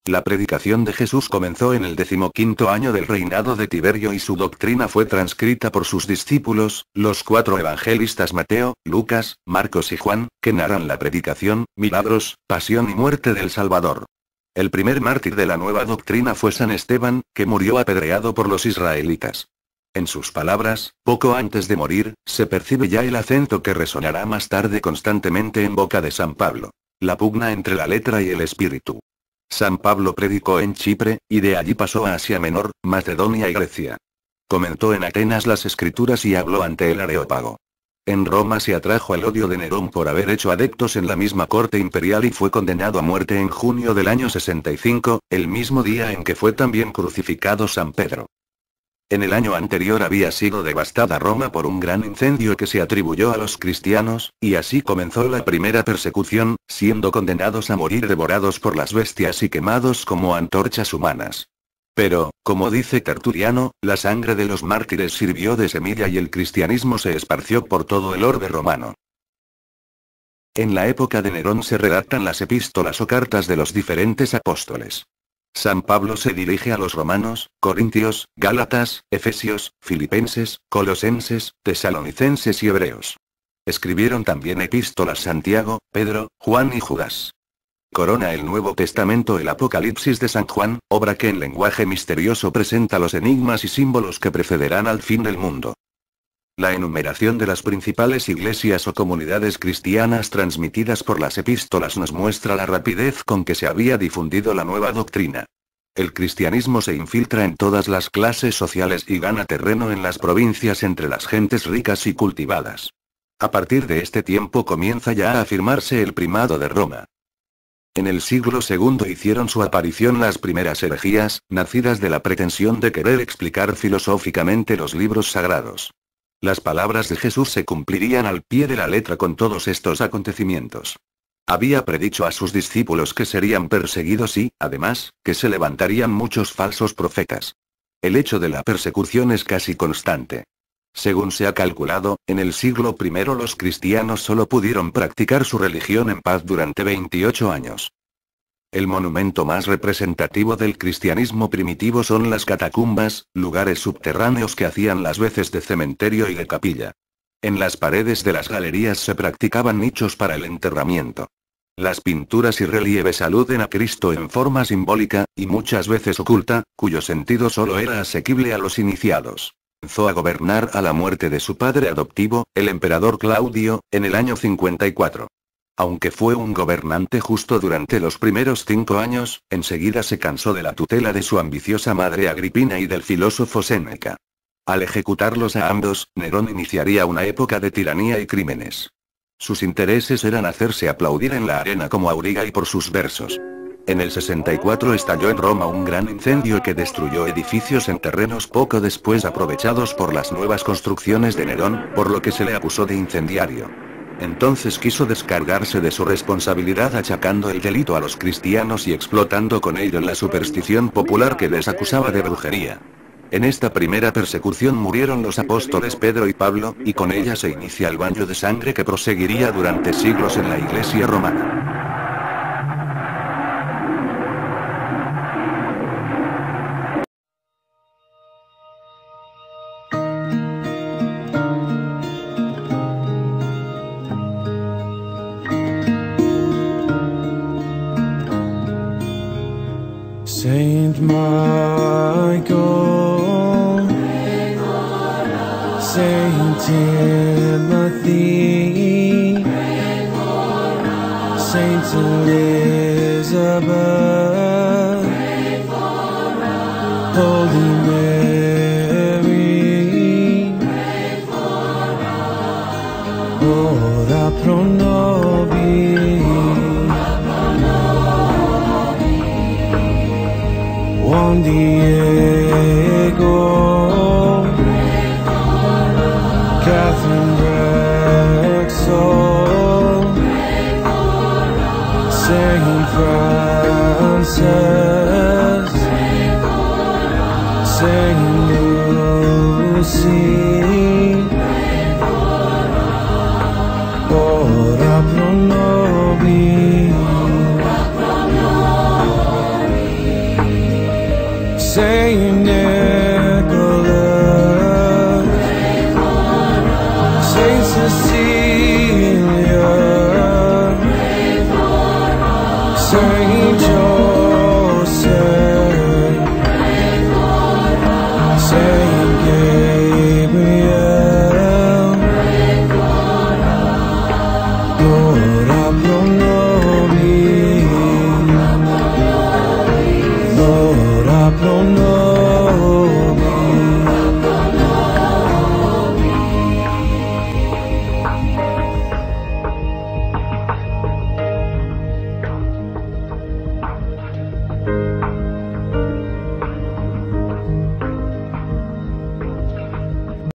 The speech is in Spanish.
La predicación de Jesús comenzó en el 15º año del reinado de Tiberio y su doctrina fue transcrita por sus discípulos, los 4 evangelistas Mateo, Lucas, Marcos y Juan, que narran la predicación, milagros, pasión y muerte del Salvador. El primer mártir de la nueva doctrina fue San Esteban, que murió apedreado por los israelitas. En sus palabras, poco antes de morir, se percibe ya el acento que resonará más tarde constantemente en boca de San Pablo: la pugna entre la letra y el espíritu. San Pablo predicó en Chipre, y de allí pasó a Asia Menor, Macedonia y Grecia. Comentó en Atenas las escrituras y habló ante el Areópago. En Roma se atrajo el odio de Nerón por haber hecho adeptos en la misma corte imperial y fue condenado a muerte en junio del año 65, el mismo día en que fue también crucificado San Pedro. En el año anterior había sido devastada Roma por un gran incendio que se atribuyó a los cristianos, y así comenzó la primera persecución, siendo condenados a morir devorados por las bestias y quemados como antorchas humanas. Pero, como dice Tertuliano, la sangre de los mártires sirvió de semilla y el cristianismo se esparció por todo el orbe romano. En la época de Nerón se redactan las epístolas o cartas de los diferentes apóstoles. San Pablo se dirige a los romanos, corintios, gálatas, efesios, filipenses, colosenses, tesalonicenses y hebreos. Escribieron también epístolas Santiago, Pedro, Juan y Judas. Corona el Nuevo Testamento el Apocalipsis de San Juan, obra que en lenguaje misterioso presenta los enigmas y símbolos que precederán al fin del mundo. La enumeración de las principales iglesias o comunidades cristianas transmitidas por las epístolas nos muestra la rapidez con que se había difundido la nueva doctrina. El cristianismo se infiltra en todas las clases sociales y gana terreno en las provincias entre las gentes ricas y cultivadas. A partir de este tiempo comienza ya a afirmarse el primado de Roma. En el siglo II hicieron su aparición las primeras herejías, nacidas de la pretensión de querer explicar filosóficamente los libros sagrados. Las palabras de Jesús se cumplirían al pie de la letra con todos estos acontecimientos. Había predicho a sus discípulos que serían perseguidos y, además, que se levantarían muchos falsos profetas. El hecho de la persecución es casi constante. Según se ha calculado, en el siglo I los cristianos solo pudieron practicar su religión en paz durante 28 años. El monumento más representativo del cristianismo primitivo son las catacumbas, lugares subterráneos que hacían las veces de cementerio y de capilla. En las paredes de las galerías se practicaban nichos para el enterramiento. Las pinturas y relieves aluden a Cristo en forma simbólica, y muchas veces oculta, cuyo sentido solo era asequible a los iniciados. Comenzó a gobernar a la muerte de su padre adoptivo, el emperador Claudio, en el año 54. Aunque fue un gobernante justo durante los primeros 5 años, enseguida se cansó de la tutela de su ambiciosa madre Agripina y del filósofo Séneca. Al ejecutarlos a ambos, Nerón iniciaría una época de tiranía y crímenes. Sus intereses eran hacerse aplaudir en la arena como Auriga y por sus versos. En el 64 estalló en Roma un gran incendio que destruyó edificios en terrenos poco después aprovechados por las nuevas construcciones de Nerón, por lo que se le acusó de incendiario. Entonces quiso descargarse de su responsabilidad achacando el delito a los cristianos y explotando con ello la superstición popular que les acusaba de brujería. En esta primera persecución murieron los apóstoles Pedro y Pablo, y con ella se inicia el baño de sangre que proseguiría durante siglos en la Iglesia romana. Saint Michael, Saint Timothy, Saint Elizabeth, Holy Mary, ora pro nobis. Juan Diego, Catherine Drexel, Saint Francis, Saint Lucy, ora pro nobis. seeing